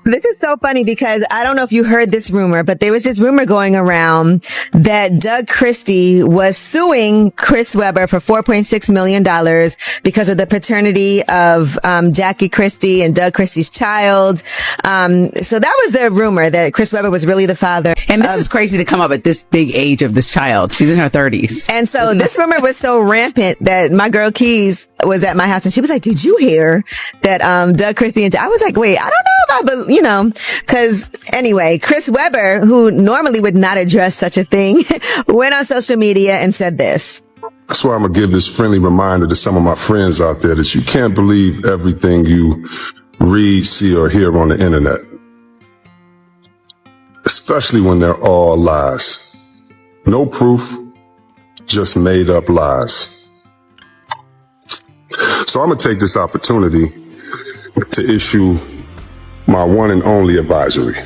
This is so funny because I don't know if you heard this rumor, but there was this rumor going around that Doug Christie was suing Chris Webber for $4.6 million because of the paternity of Jackie Christie and Doug Christie's child. So that was the rumor, that Chris Webber was really the father. And this is crazy to come up at this big age of this child. She's in her 30s. And so this rumor was so rampant that my girl Keys was at my house and she was like, "Did you hear that Doug Christie and I was like, "Wait, I don't know about, you know," because anyway, Chris Webber, who normally would not address such a thing, went on social media and said this. That's why I'm going to give this friendly reminder to some of my friends out there that you can't believe everything you read, see, or hear on the internet, especially when they're all lies. No proof, just made up lies. So I'm going to take this opportunity to issue my one and only advisory.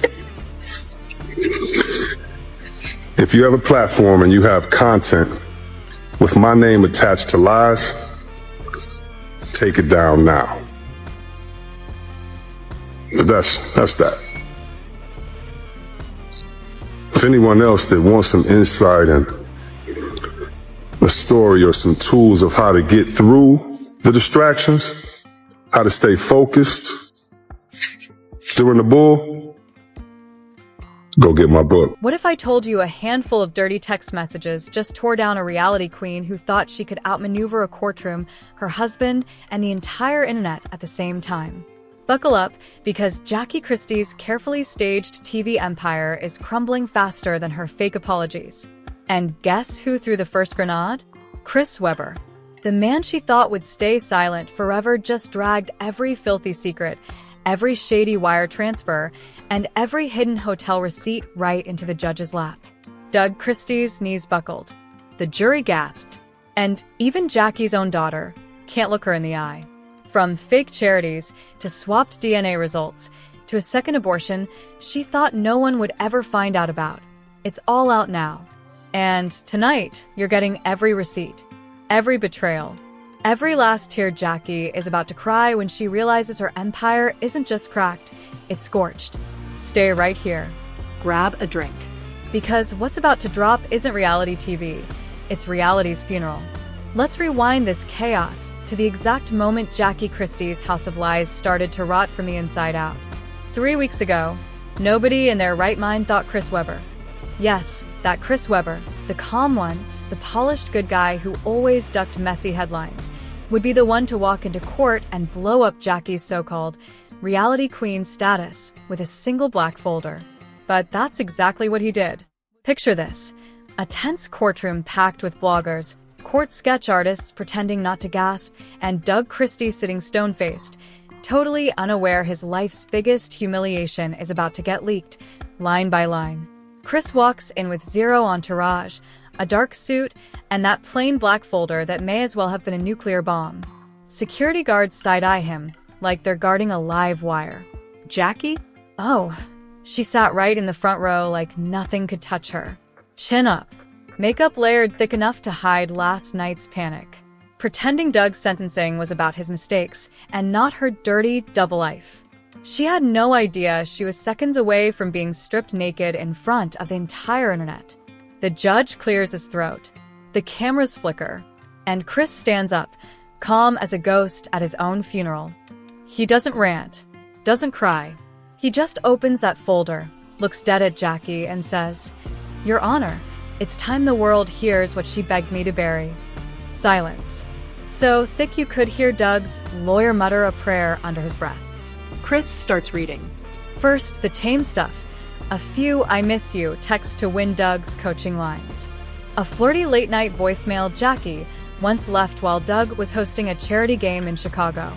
If you have a platform and you have content with my name attached to lies, take it down now. That's that. If anyone else that wants some insight and a story or some tools of how to get through the distractions, how to stay focused during the bull, go get my book. What if I told you a handful of dirty text messages just tore down a reality queen who thought she could outmaneuver a courtroom, her husband, and the entire internet at the same time? Buckle up, because Jackie Christie's carefully staged TV empire is crumbling faster than her fake apologies. And guess who threw the first grenade? Chris Webber. The man she thought would stay silent forever just dragged every filthy secret, every shady wire transfer, and every hidden hotel receipt right into the judge's lap. Doug Christie's knees buckled. The jury gasped. And even Jackie's own daughter can't look her in the eye. From fake charities to swapped DNA results to a second abortion she thought no one would ever find out about. It's all out now. And tonight, you're getting every receipt, every betrayal. Every last tear Jackie is about to cry when she realizes her empire isn't just cracked, it's scorched. Stay right here. Grab a drink. Because what's about to drop isn't reality TV, it's reality's funeral. Let's rewind this chaos to the exact moment Jackie Christie's House of Lies started to rot from the inside out. 3 weeks ago, nobody in their right mind thought Chris Webber. Yes, that Chris Webber, the calm one, the polished good guy who always ducked messy headlines, would be the one to walk into court and blow up Jackie's so-called reality queen status with a single black folder. But that's exactly what he did. Picture this: a tense courtroom packed with bloggers, court sketch artists pretending not to gasp, and Doug Christie sitting stone-faced, totally unaware his life's biggest humiliation is about to get leaked, line by line. Chris walks in with zero entourage, a dark suit, and that plain black folder that may as well have been a nuclear bomb. Security guards side-eye him, like they're guarding a live wire. Jackie? Oh, she sat right in the front row like nothing could touch her. Chin up. Makeup layered thick enough to hide last night's panic. Pretending Doug's sentencing was about his mistakes, and not her dirty double life. She had no idea she was seconds away from being stripped naked in front of the entire internet. The judge clears his throat. The cameras flicker. And Chris stands up, calm as a ghost at his own funeral. He doesn't rant, doesn't cry. He just opens that folder, looks dead at Jackie, and says, "Your Honor, it's time the world hears what she begged me to bury." Silence. So thick you could hear Doug's lawyer mutter a prayer under his breath. Chris starts reading. First, the tame stuff. A few "I miss you" texts to win Doug's coaching lines. A flirty late-night voicemail Jackie once left while Doug was hosting a charity game in Chicago.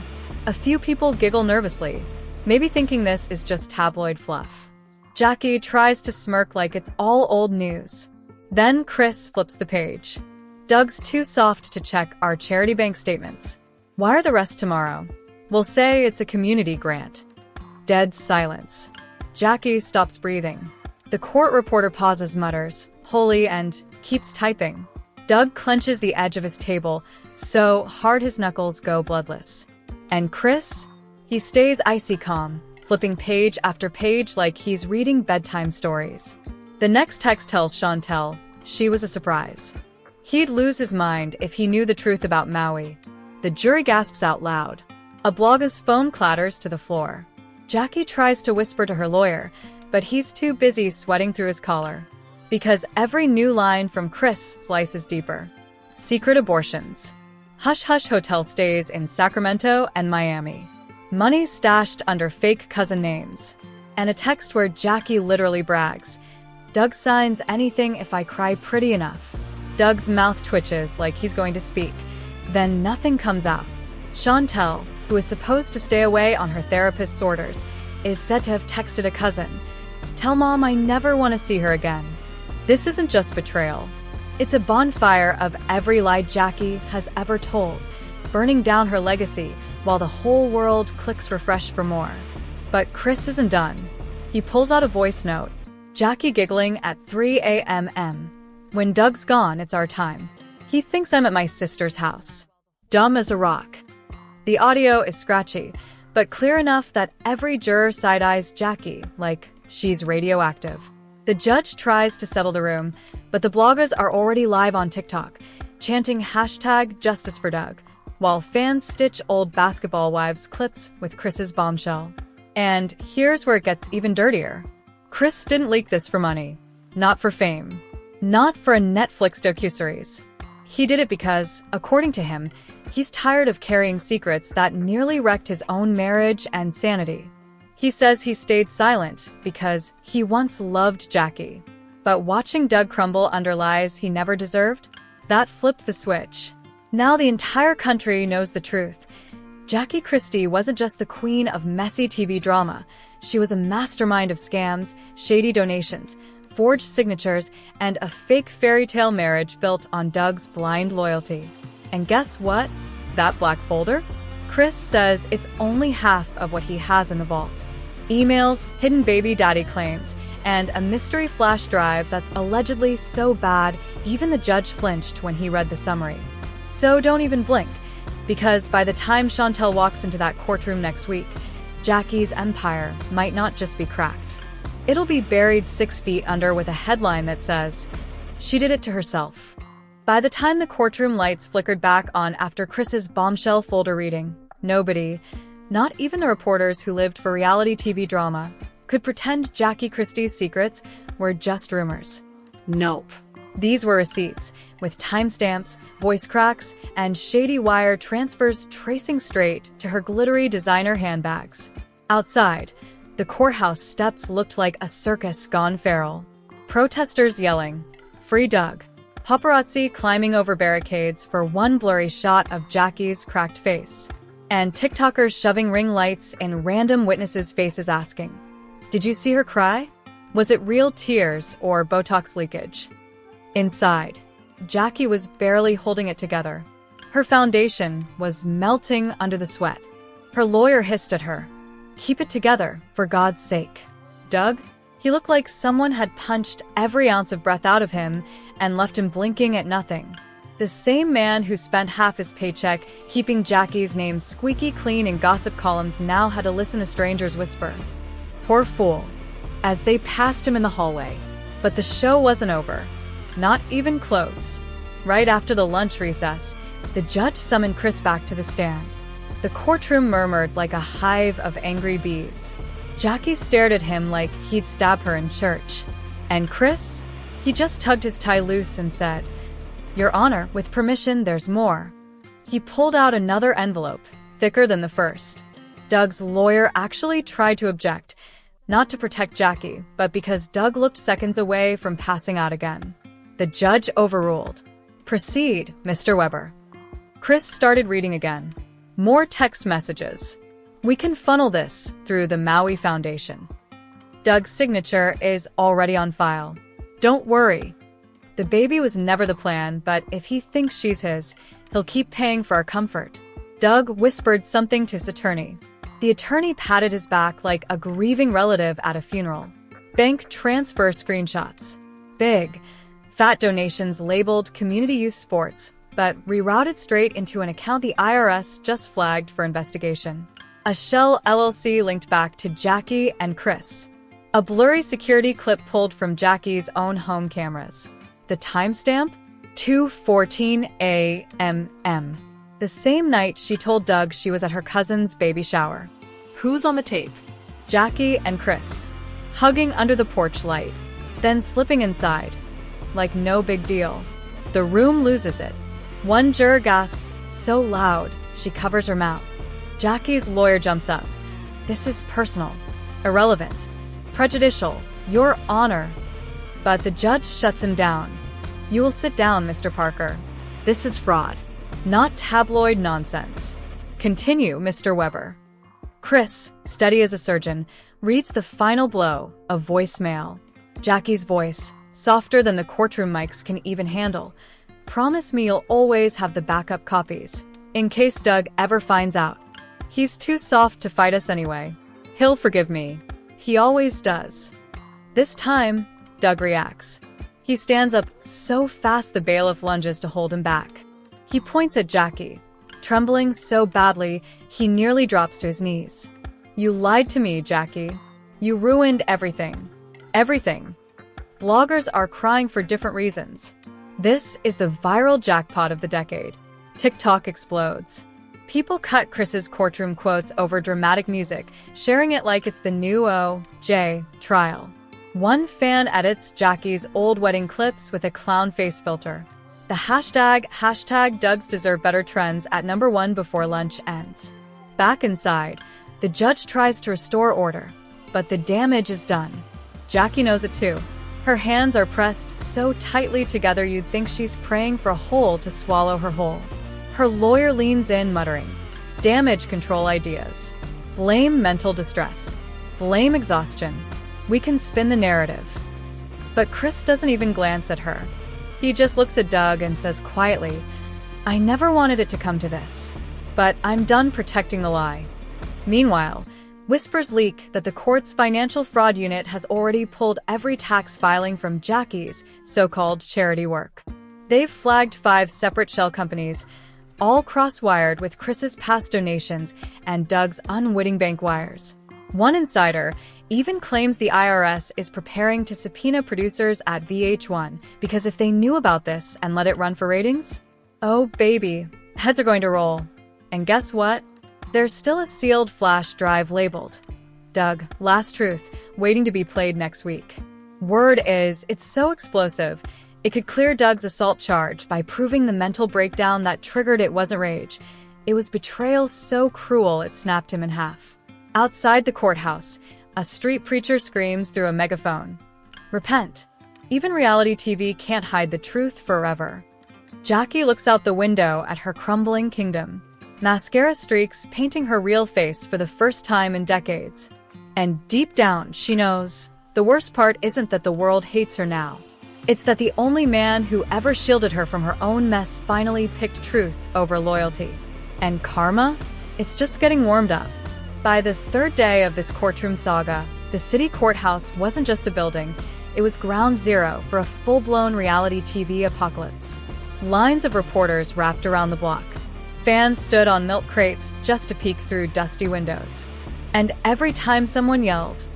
A few people giggle nervously, maybe thinking this is just tabloid fluff. Jackie tries to smirk like it's all old news. Then Chris flips the page. Doug's too soft to check our charity bank statements. Wire the rest tomorrow. We'll say it's a community grant. Dead silence. Jackie stops breathing. The court reporter pauses, mutters, "Holy," and keeps typing. Doug clenches the edge of his table so hard his knuckles go bloodless. And Chris? He stays icy calm, flipping page after page like he's reading bedtime stories. The next text tells Shantel she was a surprise. He'd lose his mind if he knew the truth about Maui. The jury gasps out loud. A blogger's phone clatters to the floor. Jackie tries to whisper to her lawyer, but he's too busy sweating through his collar. Because every new line from Chris slices deeper. Secret abortions. Hush-hush hotel stays in Sacramento and Miami. Money stashed under fake cousin names. And a text where Jackie literally brags. Doug signs anything if I cry pretty enough. Doug's mouth twitches like he's going to speak. Then nothing comes out. Shantel, who is supposed to stay away on her therapist's orders, is said to have texted a cousin. Tell Mom I never want to see her again. This isn't just betrayal. It's a bonfire of every lie Jackie has ever told, burning down her legacy while the whole world clicks refresh for more. But Chris isn't done. He pulls out a voice note. Jackie giggling at 3 a.m. When Doug's gone, it's our time. He thinks I'm at my sister's house. Dumb as a rock. The audio is scratchy, but clear enough that every juror side-eyes Jackie like she's radioactive. The judge tries to settle the room, but the bloggers are already live on TikTok, chanting #Justice for Doug, while fans stitch old basketball wives clips with Chris's bombshell. And here's where it gets even dirtier. Chris didn't leak this for money, not for fame, not for a Netflix docuseries. He did it because, according to him, he's tired of carrying secrets that nearly wrecked his own marriage and sanity. He says he stayed silent because he once loved Jackie. But watching Doug crumble under lies he never deserved, that flipped the switch. Now the entire country knows the truth. Jackie Christie wasn't just the queen of messy TV drama. She was a mastermind of scams, shady donations, forged signatures, and a fake fairy tale marriage built on Doug's blind loyalty. And guess what? That black folder? Chris says it's only half of what he has in the vault. Emails, hidden baby daddy claims, and a mystery flash drive that's allegedly so bad even the judge flinched when he read the summary. So don't even blink, because by the time Shantel walks into that courtroom next week, Jackie's empire might not just be cracked. It'll be buried 6 feet under with a headline that says, "She did it to herself." By the time the courtroom lights flickered back on after Chris's bombshell folder reading, nobody, not even the reporters who lived for reality TV drama, could pretend Jackie Christie's secrets were just rumors. Nope. These were receipts, with timestamps, voice cracks, and shady wire transfers tracing straight to her glittery designer handbags. Outside, the courthouse steps looked like a circus gone feral. Protesters yelling, "Free Doug." Paparazzi climbing over barricades for one blurry shot of Jackie's cracked face. And TikTokers shoving ring lights in random witnesses' faces asking, "Did you see her cry? Was it real tears or Botox leakage?" Inside, Jackie was barely holding it together. Her foundation was melting under the sweat. Her lawyer hissed at her, "Keep it together, for God's sake." Doug? He looked like someone had punched every ounce of breath out of him and left him blinking at nothing. The same man who spent half his paycheck keeping Jackie's name squeaky clean in gossip columns now had to listen to strangers whisper, "Poor fool," as they passed him in the hallway. But the show wasn't over. Not even close. Right after the lunch recess, the judge summoned Chris back to the stand. The courtroom murmured like a hive of angry bees. Jackie stared at him like he'd stab her in church. And Chris? He just tugged his tie loose and said, "Your Honor, with permission, there's more." He pulled out another envelope, thicker than the first. Doug's lawyer actually tried to object, not to protect Jackie, but because Doug looked seconds away from passing out again. The judge overruled. "Proceed, Mr. Weber." Chris started reading again. More text messages. "We can funnel this through the Maui Foundation. Doug's signature is already on file. Don't worry. The baby was never the plan, but if he thinks she's his, he'll keep paying for our comfort." Doug whispered something to his attorney. The attorney patted his back like a grieving relative at a funeral. Bank transfer screenshots. Big, fat donations labeled Community Youth Sports, but rerouted straight into an account the IRS just flagged for investigation. A Shell LLC linked back to Jackie and Chris. A blurry security clip pulled from Jackie's own home cameras. The timestamp? 2:14 a.m. The same night she told Doug she was at her cousin's baby shower. Who's on the tape? Jackie and Chris, hugging under the porch light, then slipping inside. Like no big deal. The room loses it. One juror gasps so loud, she covers her mouth. Jackie's lawyer jumps up. This is personal, irrelevant, prejudicial, Your Honor. But the judge shuts him down. You will sit down, Mr. Parker. This is fraud. Not tabloid nonsense. Continue, Mr. Weber. Chris, steady as a surgeon, reads the final blow, a voicemail. Jackie's voice, softer than the courtroom mics can even handle. Promise me you'll always have the backup copies, in case Doug ever finds out. He's too soft to fight us anyway. He'll forgive me. He always does. This time, Doug reacts. He stands up so fast the bailiff lunges to hold him back. He points at Jackie, trembling so badly he nearly drops to his knees. You lied to me, Jackie. You ruined everything. Everything. Bloggers are crying for different reasons. This is the viral jackpot of the decade. TikTok explodes. People cut Chris's courtroom quotes over dramatic music, sharing it like it's the new OJ trial. One fan edits Jackie's old wedding clips with a clown face filter. The hashtag Doug's Deserve Better trends at #1 before lunch ends. Back inside, the judge tries to restore order, but the damage is done. Jackie knows it too. Her hands are pressed so tightly together you'd think she's praying for a hole to swallow her whole. Her lawyer leans in, muttering, damage control ideas. Blame mental distress. Blame exhaustion. We can spin the narrative. But Chris doesn't even glance at her. He just looks at Doug and says quietly, I never wanted it to come to this, but I'm done protecting the lie. Meanwhile, whispers leak that the court's financial fraud unit has already pulled every tax filing from Jackie's so-called charity work. They've flagged 5 separate shell companies, all cross-wired with Chris's past donations and Doug's unwitting bank wires. One insider even claims the IRS is preparing to subpoena producers at VH1 because if they knew about this and let it run for ratings, oh baby, heads are going to roll. And guess what? There's still a sealed flash drive labeled Doug, Last Truth, waiting to be played next week. Word is, it's so explosive, it could clear Doug's assault charge by proving the mental breakdown that triggered it wasn't rage. It was betrayal so cruel it snapped him in half. Outside the courthouse, a street preacher screams through a megaphone. Repent. Even reality TV can't hide the truth forever. Jackie looks out the window at her crumbling kingdom. Mascara streaks painting her real face for the first time in decades. And deep down, she knows, the worst part isn't that the world hates her now. It's that the only man who ever shielded her from her own mess finally picked truth over loyalty. And karma? It's just getting warmed up. By the 3rd day of this courtroom saga, the city courthouse wasn't just a building, it was ground zero for a full-blown reality TV apocalypse. Lines of reporters wrapped around the block. Fans stood on milk crates just to peek through dusty windows. And every time someone yelled,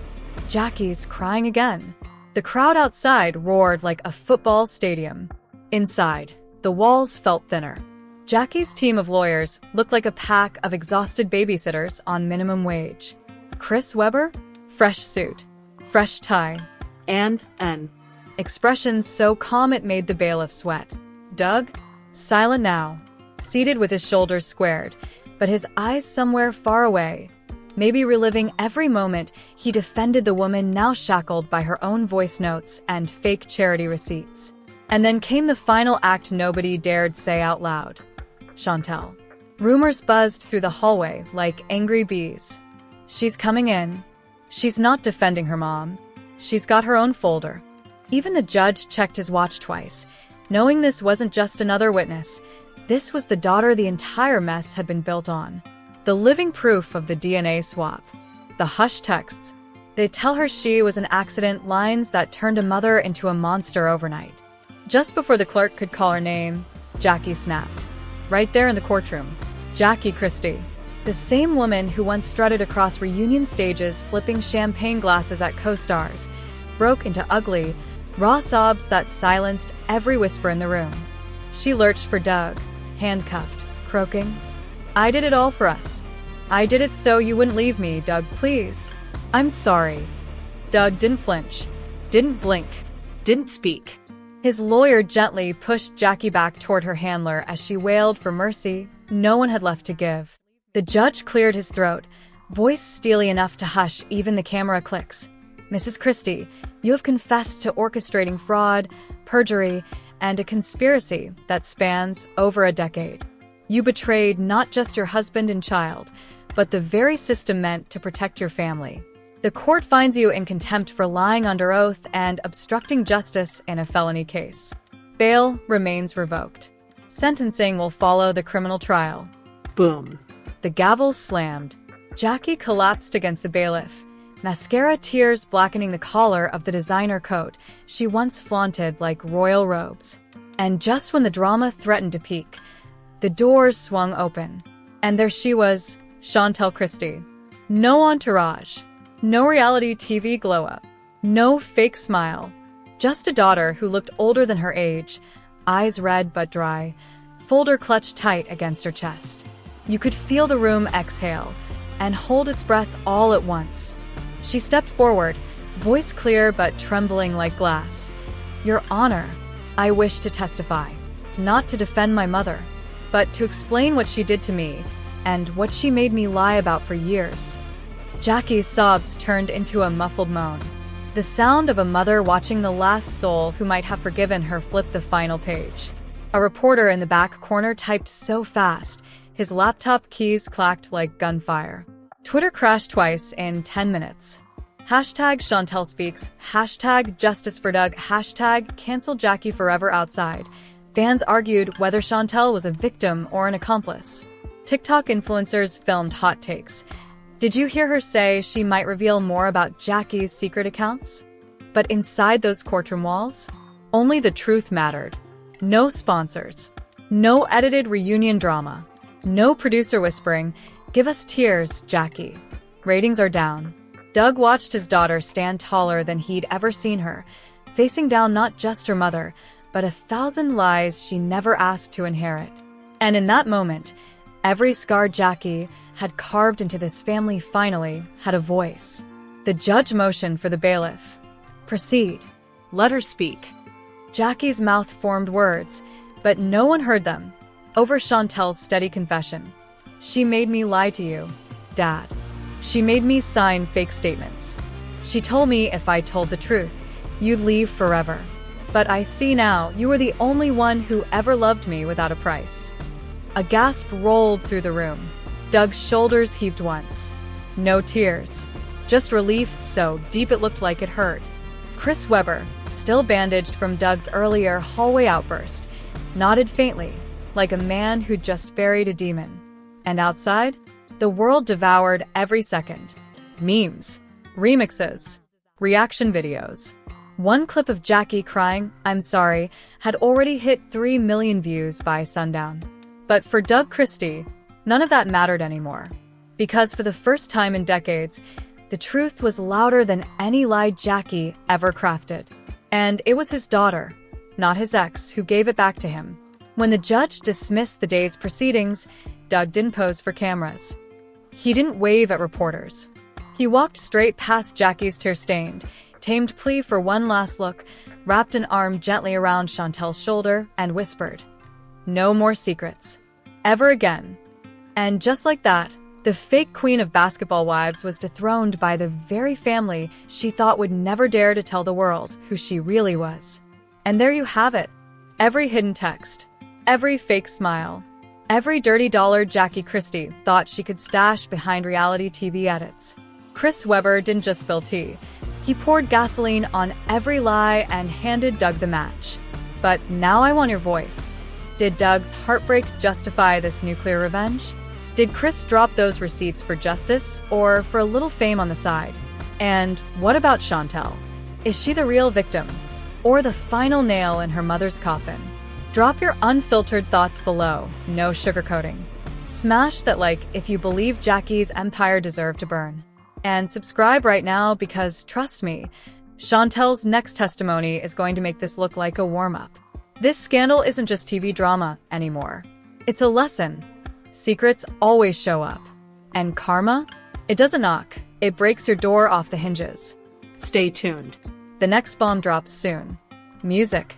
Jackie's crying again, the crowd outside roared like a football stadium. Inside, the walls felt thinner. Jackie's team of lawyers looked like a pack of exhausted babysitters on minimum wage. Chris Weber? Fresh suit. Fresh tie. And N. Expressions so calm it made the bailiff sweat. Doug? Silent now. Seated with his shoulders squared, but his eyes somewhere far away. Maybe reliving every moment he defended the woman now shackled by her own voice notes and fake charity receipts. And then came the final act nobody dared say out loud. Shantel. Rumors buzzed through the hallway like angry bees. She's coming in. She's not defending her mom. She's got her own folder. Even the judge checked his watch twice, knowing this wasn't just another witness. This was the daughter the entire mess had been built on. The living proof of the DNA swap. The hush texts. They tell her she was an accident, lines that turned a mother into a monster overnight. Just before the clerk could call her name, Jackie snapped. Right there in the courtroom. Jackie Christie. The same woman who once strutted across reunion stages flipping champagne glasses at co-stars broke into ugly, raw sobs that silenced every whisper in the room. She lurched for Doug, handcuffed, croaking, "I did it all for us. I did it so you wouldn't leave me, Doug, please. I'm sorry." Doug didn't flinch, didn't blink, Didn't speak. his lawyer gently pushed Jackie back toward her handler as she wailed for mercy no one had left to give. The judge cleared his throat, voice steely enough to hush even the camera clicks. "Mrs. Christie, you have confessed to orchestrating fraud, perjury, and a conspiracy that spans over a decade. You betrayed not just your husband and child, but the very system meant to protect your family. The court finds you in contempt for lying under oath and obstructing justice in a felony case. Bail remains revoked. Sentencing will follow the criminal trial." Boom. The gavel slammed. Jackie collapsed against the bailiff, mascara tears blackening the collar of the designer coat she once flaunted like royal robes. And just when the drama threatened to peak, the doors swung open. And there she was, Shantel Christie. No entourage, no reality TV glow-up, no fake smile. Just a daughter who looked older than her age, eyes red but dry, folder clutched tight against her chest. You could feel the room exhale and hold its breath all at once. She stepped forward, voice clear but trembling like glass. "Your Honor, I wish to testify, not to defend my mother, but to explain what she did to me and what she made me lie about for years." Jackie's sobs turned into a muffled moan. The sound of a mother watching the last soul who might have forgiven her flip the final page. A reporter in the back corner typed so fast, his laptop keys clacked like gunfire. Twitter crashed twice in 10 minutes. Hashtag Shantel speaks, hashtag Justice for Doug, hashtag cancel Jackie forever outside. Fans argued whether Shantel was a victim or an accomplice. TikTok influencers filmed hot takes. Did you hear her say she might reveal more about Jackie's secret accounts? But inside those courtroom walls, only the truth mattered. No sponsors. No edited reunion drama. No producer whispering, "Give us tears, Jackie." Ratings are down. Doug watched his daughter stand taller than he'd ever seen her, facing down not just her mother, but 1,000 lies she never asked to inherit. And in that moment, every scar Jackie had carved into this family finally had a voice. The judge motioned for the bailiff. "Proceed." Let her speak. Jackie's mouth formed words, but no one heard them. Over Chantel's steady confession. "She made me lie to you, Dad. She made me sign fake statements. She told me if I told the truth, you'd leave forever. But I see now you were the only one who ever loved me without a price." A gasp rolled through the room. Doug's shoulders heaved once. No tears. Just relief so deep it looked like it hurt. Chris Webber, still bandaged from Doug's earlier hallway outburst, nodded faintly, like a man who'd just buried a demon. And outside, the world devoured every second. Memes, remixes, reaction videos. One clip of Jackie crying, "I'm sorry," had already hit 3 million views by sundown. But for Doug Christie, none of that mattered anymore. Because for the first time in decades, the truth was louder than any lie Jackie ever crafted. And it was his daughter, not his ex, who gave it back to him. When the judge dismissed the day's proceedings, Doug didn't pose for cameras. He didn't wave at reporters. He walked straight past Jackie's tear-stained, tamed plea for one last look, wrapped an arm gently around Chantel's shoulder, and whispered, "No more secrets. Ever again." And just like that, the fake queen of basketball wives was dethroned by the very family she thought would never dare to tell the world who she really was. And there you have it. Every hidden text, every fake smile, every dirty dollar Jackie Christie thought she could stash behind reality TV edits. Chris Webber didn't just spill tea. He poured gasoline on every lie and handed Doug the match. But now I want your voice. Did Doug's heartbreak justify this nuclear revenge? Did Chris drop those receipts for justice or for a little fame on the side? And what about Shantel? Is she the real victim or the final nail in her mother's coffin? Drop your unfiltered thoughts below, no sugarcoating. Smash that like if you believe Jackie's empire deserved to burn. And subscribe right now because, trust me, Shantel's next testimony is going to make this look like a warm-up. This scandal isn't just TV drama anymore. It's a lesson. Secrets always show up. And karma? It doesn't knock. It breaks your door off the hinges. Stay tuned. The next bomb drops soon. Music.